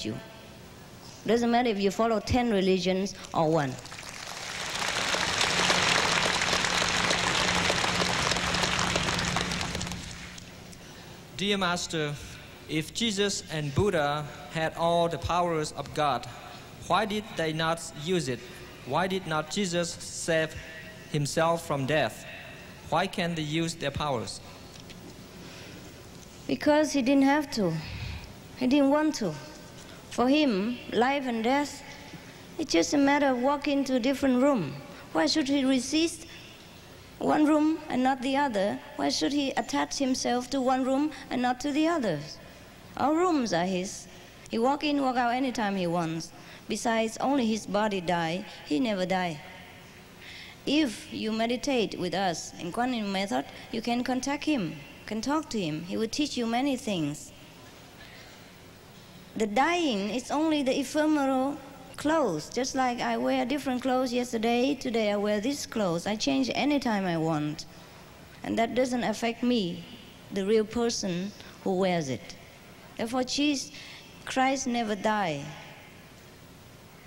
you. Doesn't matter if you follow 10 religions or one. Dear Master, if Jesus and Buddha had all the powers of God, why did they not use it? Why did not Jesus save himself from death? Why can't they use their powers? Because he didn't have to. He didn't want to. For him, life and death, it's just a matter of walking to a different room. Why should he resist one room and not the other? Why should he attach himself to one room and not to the others? All rooms are his. He walk in, walk out anytime he wants. Besides, only his body die. He never die. If you meditate with us in quantum method, you can contact him, can talk to him. He will teach you many things. The dying is only the ephemeral clothes. Just like I wear different clothes yesterday, today I wear this clothes. I change anytime I want. And that doesn't affect me, the real person who wears it. Therefore, Christ never died.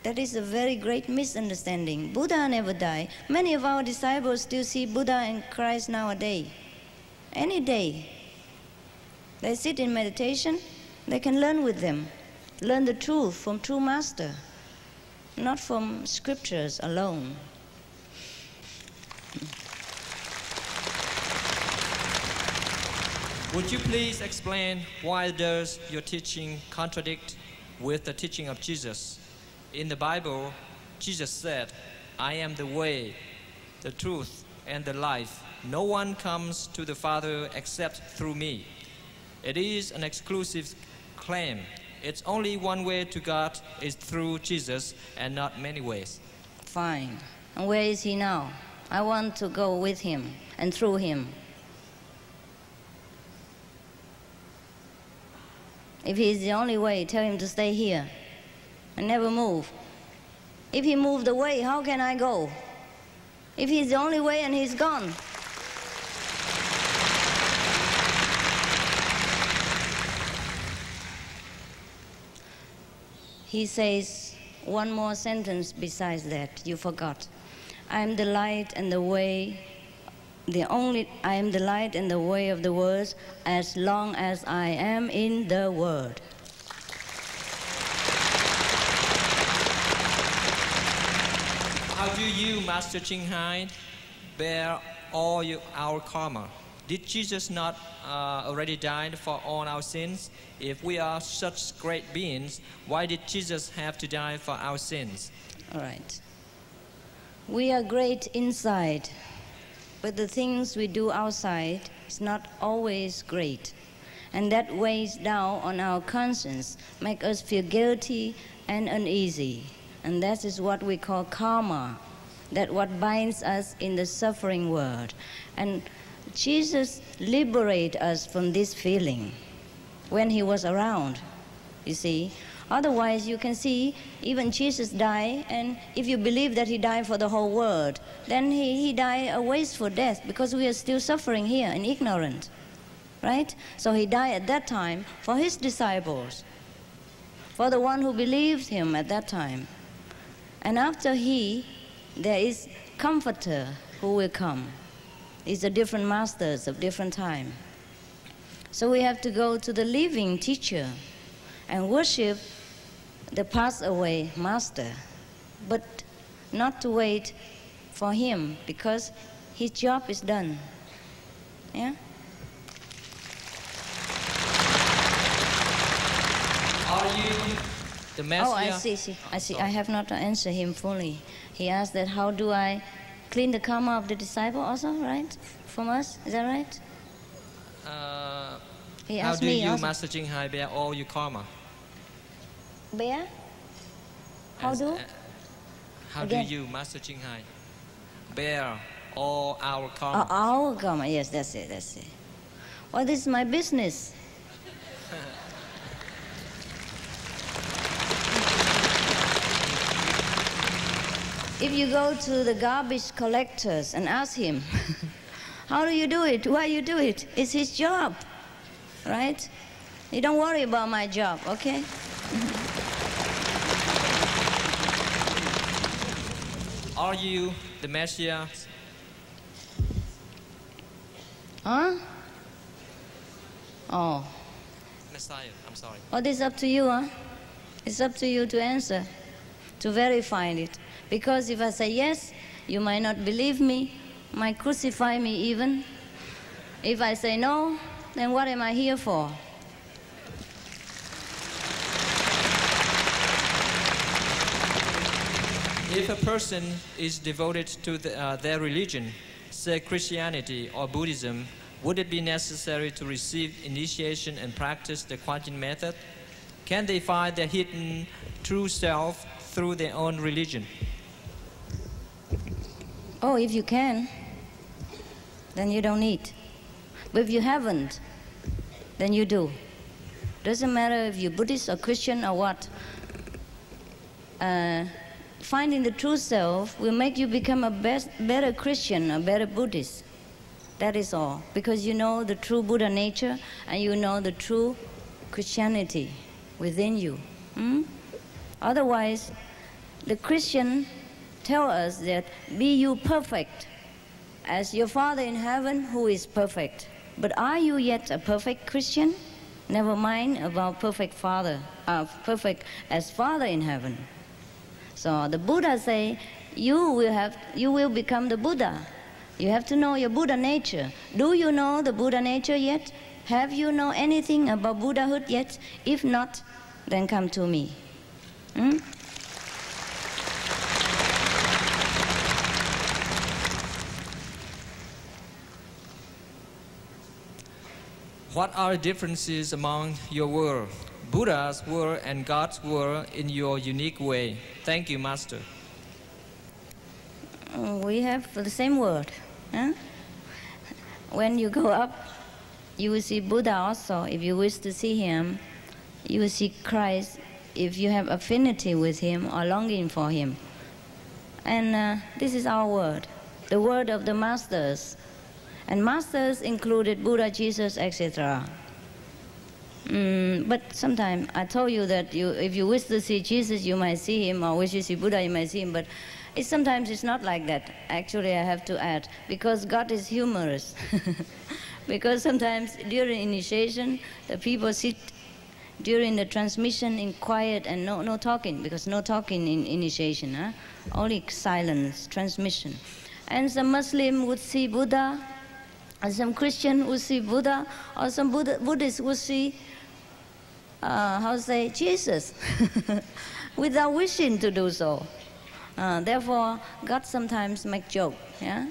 That is a very great misunderstanding. Buddha never died. Many of our disciples still see Buddha and Christ nowadays. Any day. They sit in meditation, they can learn with them. Learn the truth from true master, not from scriptures alone. Would you please explain why does your teaching contradict with the teaching of Jesus? In the Bible, Jesus said, I am the way, the truth, and the life. No one comes to the Father except through me. It is an exclusive claim. It's only one way to God is through Jesus and not many ways. Fine. And where is he now? I want to go with him and through him. If he is the only way, tell him to stay here and never move. If he moved away, how can I go? If he's the only way and he's gone. He says one more sentence besides that, you forgot. I am the light and the way, I am the light and the way of the world as long as I am in the world. How do you, Master Ching Hai, bear all our karma? Did Jesus not already die for all our sins? If we are such great beings, why did Jesus have to die for our sins? All right. We are great inside, but the things we do outside is not always great. And that weighs down on our conscience, make us feel guilty and uneasy. And that is what we call karma, that what binds us in the suffering world. And Jesus liberated us from this feeling when he was around, you see. Otherwise, you can see, even Jesus died, and if you believe that he died for the whole world, then he died a wasteful death, because we are still suffering here in ignorance, right? So he died at that time for his disciples, for the one who believed him at that time. And after there is Comforter who will come. It's the different masters of different time. So we have to go to the living teacher and worship the passed away master, but not to wait for him, because his job is done. Yeah? Are you the Messiah? Oh, I see. I have not answered him fully. He asked that how do I clean the karma of the disciple also, right? From us, is that right? He how asked do me you, also. Master Ching Hai, bear all your karma? Bear? How do? How Again. do you, Master Ching Hai, bear all our karma? Our karma, yes, that's it. Well, this is my business. If you go to the garbage collectors and ask him, how do you do it? Why you do it? It's his job, right? You don't worry about my job, okay? Are you the Messiah? Huh? Oh. Messiah, I'm sorry. Oh, this is up to you, huh? It's up to you to answer, to verify it. Because if I say yes, you might not believe me, might crucify me even. If I say no, then what am I here for? If a person is devoted to their religion, say Christianity or Buddhism, would it be necessary to receive initiation and practice the Quantum method? Can they find their hidden true self through their own religion? Oh, if you can, then you don't need. But if you haven't, then you do. Doesn't matter if you're Buddhist or Christian or what. Finding the true self will make you become a better Christian, a better Buddhist. That is all. Because you know the true Buddha nature and you know the true Christianity within you. Otherwise, the Christian tell us that be you perfect as your Father in heaven who is perfect. But are you yet a perfect Christian? Never mind about perfect Father, perfect as Father in heaven. So the Buddha say, you will become the Buddha. You have to know your Buddha nature. Do you know the Buddha nature yet? Have you know anything about Buddhahood yet? If not, then come to me. What are the differences among your world, Buddha's world and God's world in your unique way? Thank you, Master. We have the same word. When you go up, you will see Buddha also. If you wish to see him, you will see Christ if you have affinity with him or longing for him. And this is our word, the word of the masters. And masters included Buddha, Jesus, etc. But sometimes I told you that if you wish to see Jesus, you might see him, or wish to see Buddha, you might see him. But sometimes it's not like that. Actually, I have to add, because God is humorous. Because sometimes during initiation, the people sit during the transmission in quiet and no talking, because no talking in initiation, only silence, transmission. And some Muslim would see Buddha, and some Christian would see Buddha, or some Buddhist would see, Jesus, without wishing to do so. Therefore, God sometimes make joke. Yeah.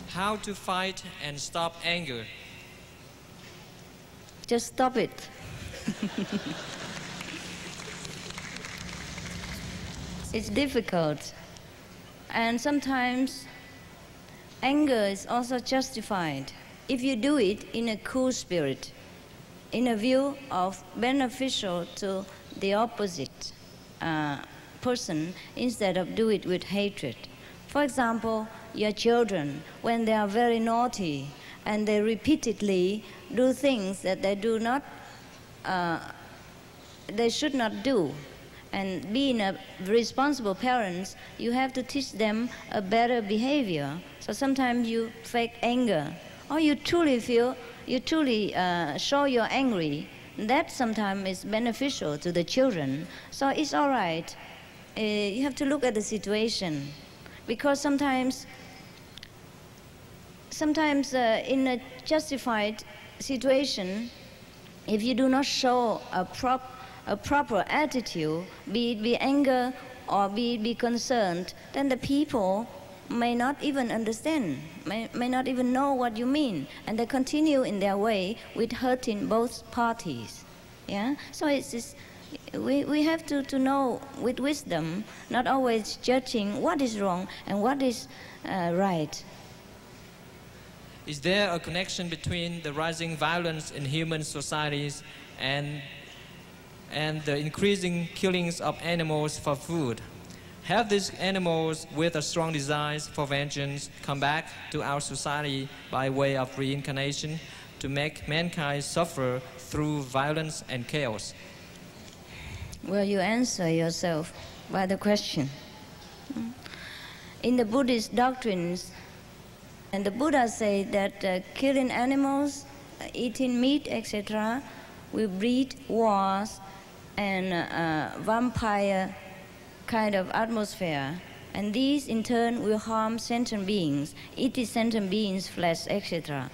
How to fight and stop anger? Just stop it. It's difficult. And sometimes anger is also justified if you do it in a cool spirit, in a view of beneficial to the opposite person, instead of do it with hatred. For example, your children, when they are very naughty and they repeatedly do things that they do not, they should not do. And being a responsible parents, you have to teach them a better behavior. So sometimes you fake anger, or you truly feel, you truly show you're angry. That sometimes is beneficial to the children. So it's all right. You have to look at the situation, because sometimes in a justified situation, if you do not show a proper attitude, be it be anger or be it be concerned, then the people may not even understand, may not even know what you mean, and they continue in their way with hurting both parties. Yeah. So we have to know with wisdom, not always judging what is wrong and what is right. Is there a connection between the rising violence in human societies and the increasing killings of animals for food? Have these animals with a strong desire for vengeance come back to our society by way of reincarnation? to make mankind suffer through violence and chaos? Well, you answer yourself by the question. In the Buddhist doctrines, and the Buddha said that killing animals, eating meat, etc., will breed wars and vampire kind of atmosphere. And these in turn will harm sentient beings, eat sentient beings' flesh, etc.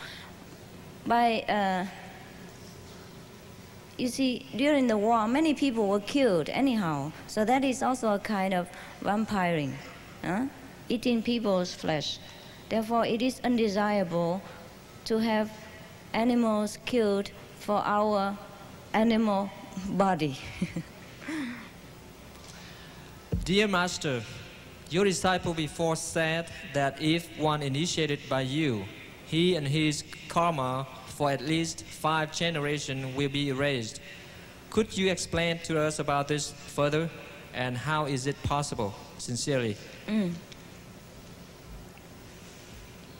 You see, during the war, many people were killed anyhow. So that is also a kind of vampiring, eating people's flesh. Therefore, it is undesirable to have animals killed for our animal body. Dear Master, your disciple before said that if one initiated by you, he and his karma for at least 5 generations will be erased. Could you explain to us about this further, and how is it possible? Sincerely.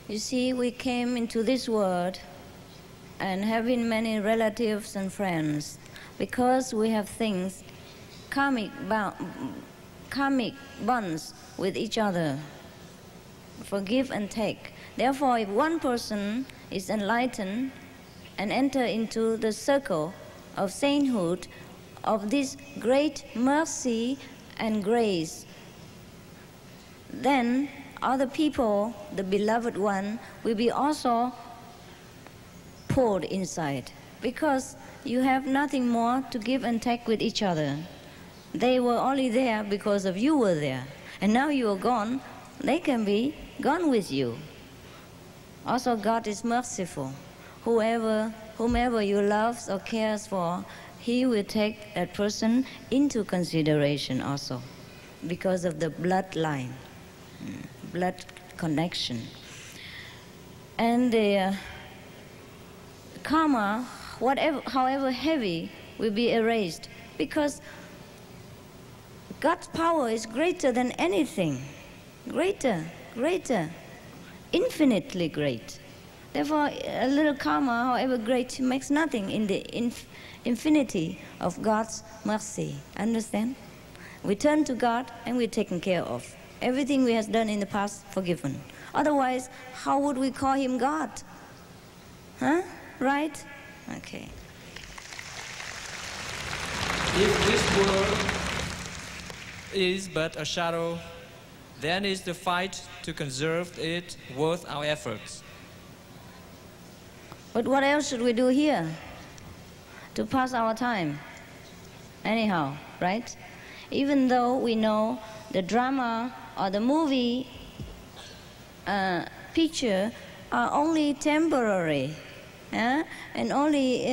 You see, we came into this world and having many relatives and friends because we have things, karmic bonds with each other, forgive and take. Therefore, if one person is enlightened and enter into the circle of sainthood, of this great mercy and grace, then other people, the beloved one, will be also poured inside, because you have nothing more to give and take with each other. They were only there because of you were there, and now you are gone, they can be gone with you. Also, God is merciful. Whomever you love or cares for, He will take that person into consideration also, because of the bloodline, blood connection. And the karma, however heavy, will be erased, because God's power is greater than anything. Greater, infinitely great. Therefore, a little karma, however great, makes nothing in the infinity of God's mercy. Understand? We turn to God and we're taken care of. Everything we have done in the past, forgiven. Otherwise, how would we call Him God? Huh? Right? Okay. If this world is but a shadow, then is the fight to conserve it worth our efforts. But what else should we do here to pass our time? Anyhow, right? Even though we know the drama or the movie picture are only temporary, and only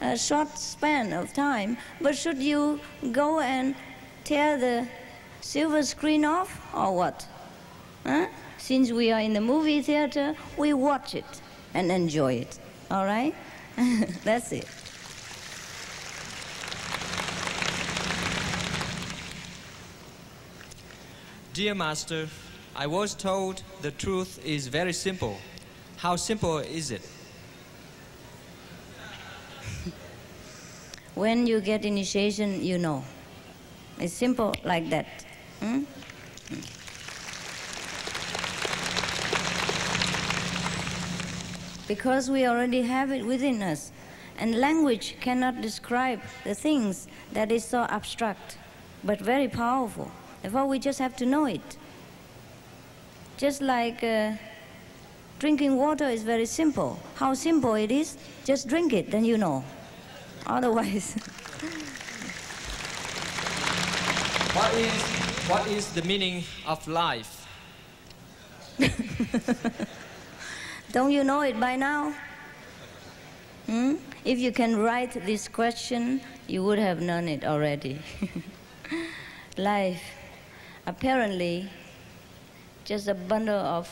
a short span of time, but should you go and tear the silver screen off or what? Since we are in the movie theater, we watch it and enjoy it. All right? That's it. Dear Master, I was told the truth is very simple. How simple is it? When you get initiation, you know. It's simple like that. Because we already have it within us. And language cannot describe the things that is so abstract, but very powerful. Therefore, we just have to know it. Just like drinking water is very simple. How simple it is, just drink it, then you know. Otherwise... What is the meaning of life? Don't you know it by now? If you can write this question, you would have known it already. Life, apparently, just a bundle of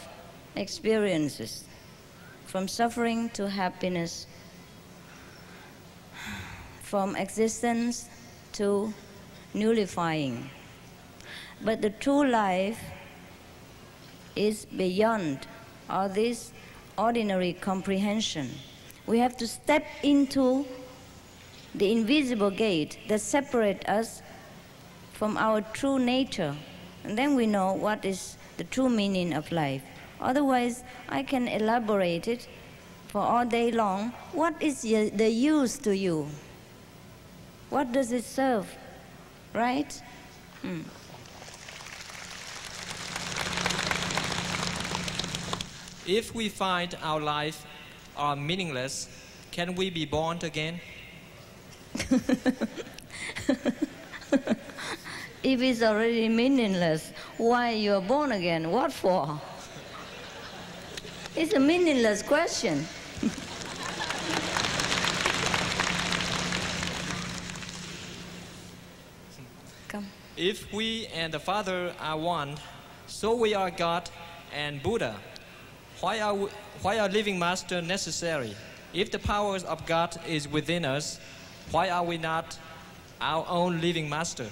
experiences, from suffering to happiness, from existence to nullifying. But the true life is beyond all this ordinary comprehension. We have to step into the invisible gate that separates us from our true nature. And then we know what is the true meaning of life. Otherwise, I can elaborate it for all day long. What is the use to you? What does it serve? Right? If we find our life are meaningless, can we be born again? If it's already meaningless, why you are born again? What for? It's a meaningless question. Come. If we and the Father are one, so we are God and Buddha. Why are living master necessary? If the powers of God is within us, why are we not our own living master?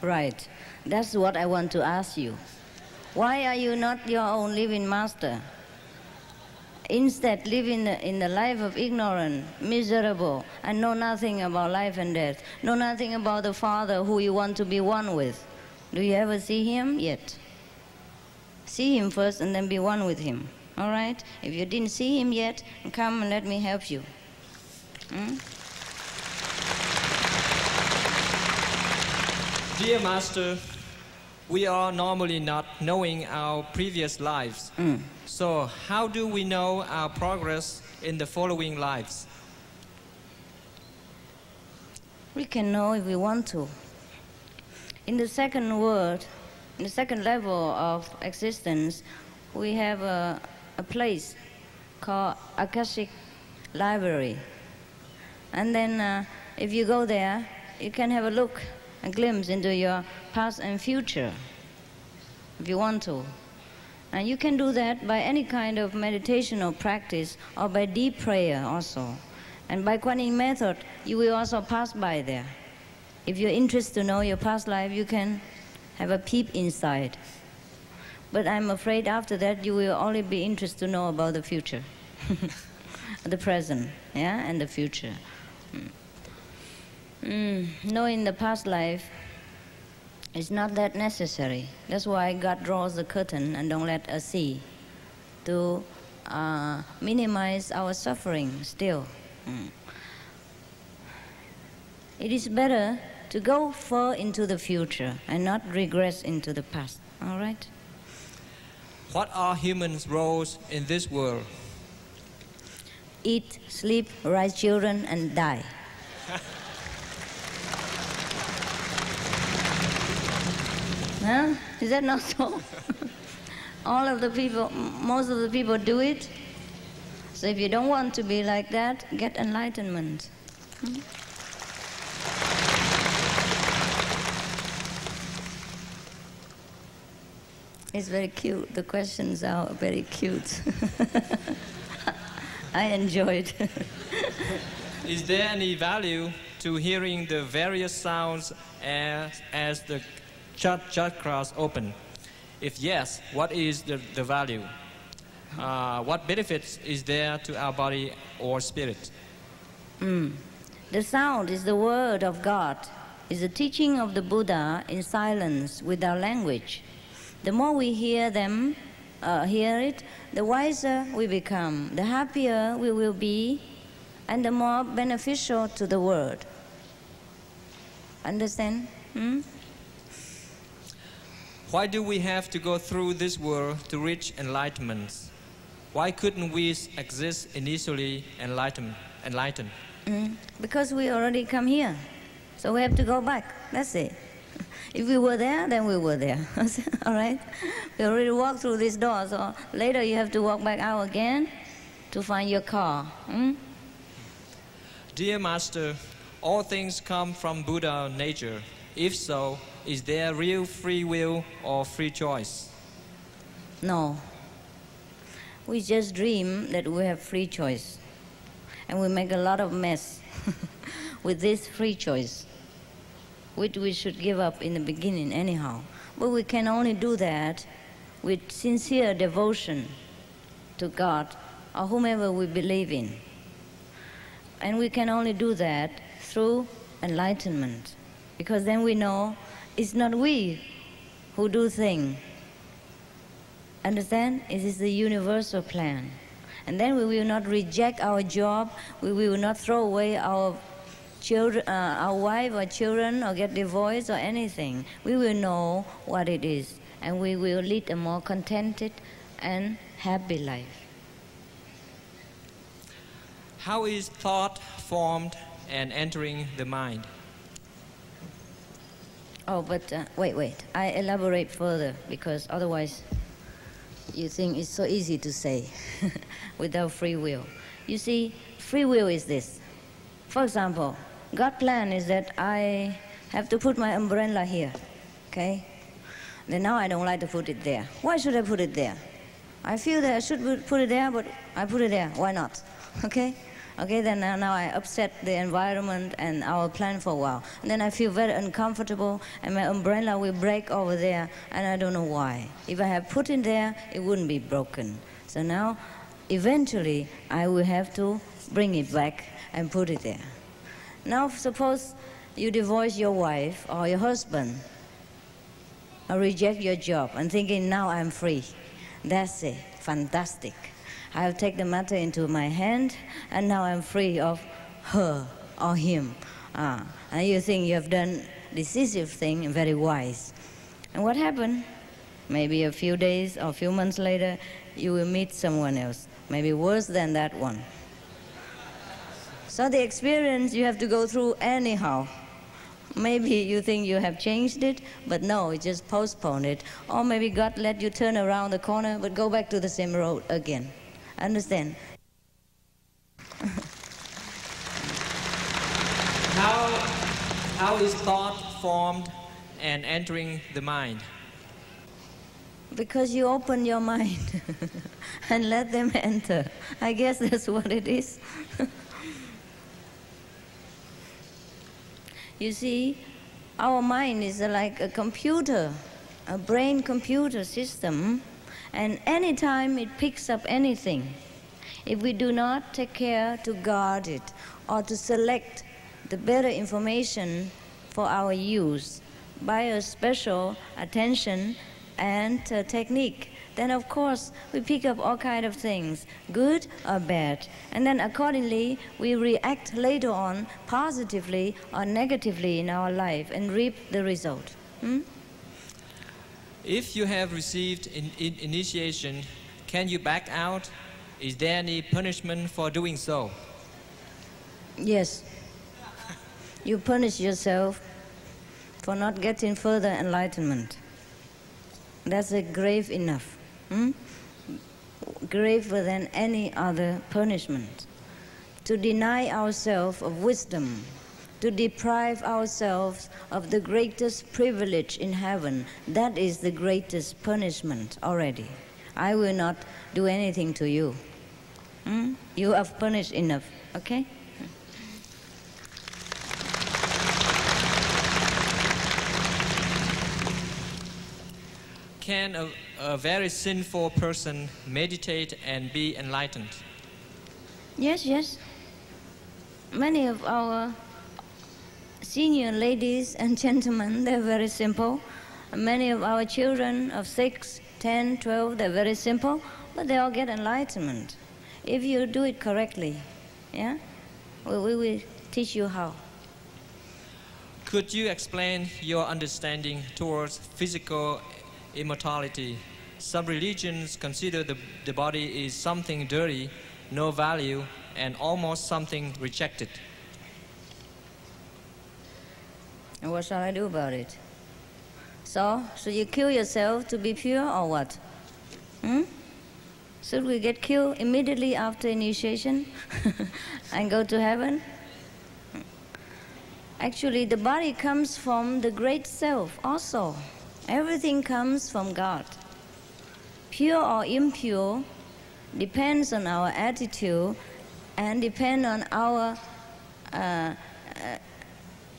Right. That's what I want to ask you. Why are you not your own living master? Instead, live in the life of ignorance, miserable, and know nothing about life and death. Know nothing about the Father who you want to be one with. Do you ever see Him yet? See Him first and then be one with Him. All right? If you didn't see Him yet, come and let me help you. Dear Master, we are normally not knowing our previous lives. So how do we know our progress in the following lives? We can know if we want to. In the second world, in the second level of existence, we have a place called Akashic Library. And then if you go there, you can have a look, a glimpse into your past and future, if you want to. And you can do that by any kind of meditation or practice, or by deep prayer also. And by Kuan Yin method, you will also pass by there. If you're interested to know your past life, you can have a peep inside. But I'm afraid after that, you will only be interested to know about the future, the present, yeah, and the future. Knowing the past life is not that necessary. That's why God draws the curtain and don't let us see, to minimize our suffering still. It is better to go far into the future and not regress into the past. All right? What are humans' roles in this world? Eat, sleep, raise children, and die. Huh? Is that not so? All of the people, most of the people do it. So if you don't want to be like that, get enlightenment. It's very cute. The questions are very cute. I enjoyed. Is there any value to hearing the various sounds as the chakras open? If yes, what is the value? What benefits is there to our body or spirit? The sound is the word of God, is the teaching of the Buddha in silence without language. The more we hear them, hear it, the wiser we become, the happier we will be, and the more beneficial to the world. Understand? Why do we have to go through this world to reach enlightenment? Why couldn't we exist initially enlightened? Because we already come here. So we have to go back. That's it. If we were there, then we were there. All right? We already walked through this door, so later you have to walk back out again to find your car. Dear Master, all things come from Buddha nature. If so, is there real free will or free choice? No. We just dream that we have free choice. And we make a lot of mess with this free choice, which we should give up in the beginning anyhow. But we can only do that with sincere devotion to God or whomever we believe in. And we can only do that through enlightenment. Because then we know it's not we who do things. Understand? It is the universal plan. And then we will not reject our job, we will not throw away our children, our wife or children, or get divorced or anything. We will know what it is, and we will lead a more contented and happy life. How is thought formed and entering the mind? Oh, but wait. I elaborate further, because otherwise you think it's so easy to say without free will. You see, free will is this. For example, God's plan is that I have to put my umbrella here, okay? Then now I don't like to put it there. Why should I put it there? I feel that I should put it there, but I put it there. Why not? Okay? Okay, then now I upset the environment and our plan for a while. And then I feel very uncomfortable, and my umbrella will break over there, and I don't know why. If I had put it there, it wouldn't be broken. So now, eventually, I will have to bring it back and put it there. Now, suppose you divorce your wife or your husband, or reject your job, and thinking, now I'm free. That's it. Fantastic. I'll take the matter into my hand, and now I'm free of her or him. And you think you have done decisive thing and very wise. And what happened? Maybe a few days or a few months later, you will meet someone else, maybe worse than that one. So the experience you have to go through anyhow. Maybe you think you have changed it, but no, you just postponed it. Or maybe God let you turn around the corner, but go back to the same road again. Understand? How is thought formed and entering the mind? Because you open your mind and let them enter. I guess that's what it is. You see, our mind is like a computer, a brain computer system, and anytime it picks up anything, if we do not take care to guard it or to select the better information for our use by a special attention and technique, then of course we pick up all kinds of things, good or bad, and then accordingly we react later on positively or negatively in our life and reap the result. If you have received initiation, can you back out? Is there any punishment for doing so? Yes. You punish yourself for not getting further enlightenment. That's a grave enough. Graver than any other punishment. To deny ourselves of wisdom, to deprive ourselves of the greatest privilege in heaven, that is the greatest punishment already. I will not do anything to you. You have punished enough, okay? Can a very sinful person meditate and be enlightened? Yes. Many of our senior ladies and gentlemen, they're very simple. Many of our children of 6, 10, 12, they're very simple, but they all get enlightenment. If you do it correctly, yeah? We will teach you how. Could you explain your understanding towards physical immortality? Some religions consider the body is something dirty, no value, and almost something rejected. And what shall I do about it? So, should you kill yourself to be pure or what? Should we get killed immediately after initiation and go to heaven? Actually, the body comes from the great self also. Everything comes from God. Pure or impure depends on our attitude and depends on our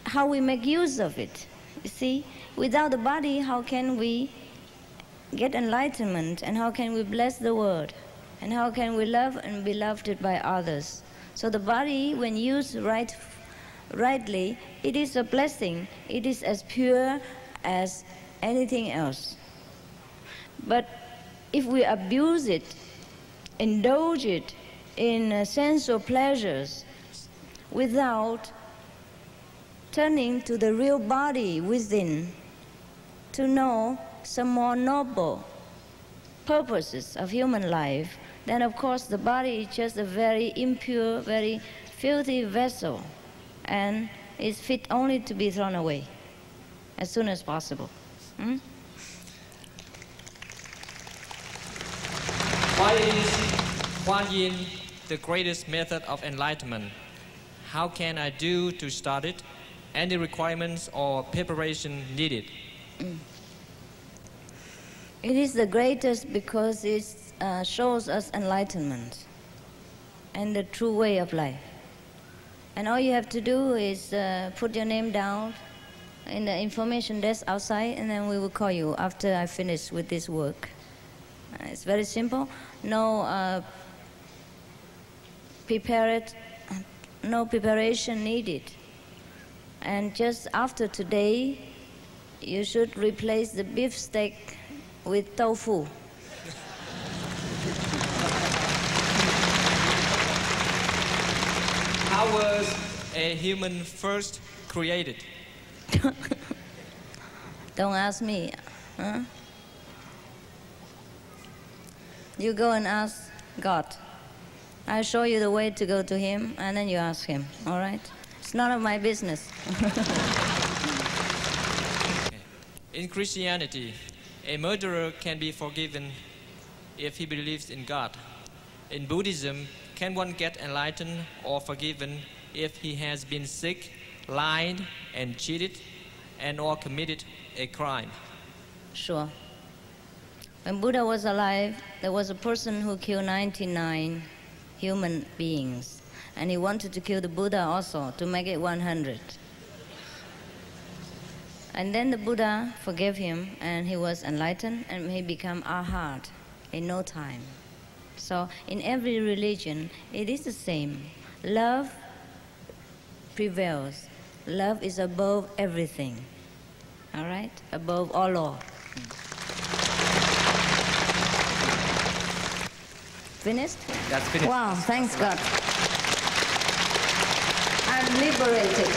how we make use of it. You see, without the body, how can we get enlightenment, and how can we bless the world, and how can we love and be loved by others? So the body, when used rightly, it is a blessing. It is as pure as anything else. But if we abuse it, indulge it in sensual pleasures without turning to the real body within to know some more noble purposes of human life, then of course the body is just a very impure, very filthy vessel, and is fit only to be thrown away as soon as possible. Why is Kuan Yin the greatest method of enlightenment? How can I do to start it? Any requirements or preparation needed? It is the greatest because it shows us enlightenment and the true way of life. And all you have to do is put your name down in the information desk outside, and then we will call you after I finish with this work. It's very simple. No preparation needed. And just after today, you should replace the beef steak with tofu. How was a human first created? Don't ask me. Huh? You go and ask God. I'll show you the way to go to Him, and then you ask Him, all right? It's none of my business. In Christianity, a murderer can be forgiven if he believes in God. In Buddhism, can one get enlightened or forgiven if he has been sick, lied, and cheated, and or committed a crime? Sure. When Buddha was alive, there was a person who killed 99 human beings, and he wanted to kill the Buddha also to make it 100. And then the Buddha forgave him, and he was enlightened, and he became arhat in no time. So in every religion, it is the same. Love prevails. Love is above everything. All right? Above all law. Finished? That's finished. Wow, thanks God. I'm liberated.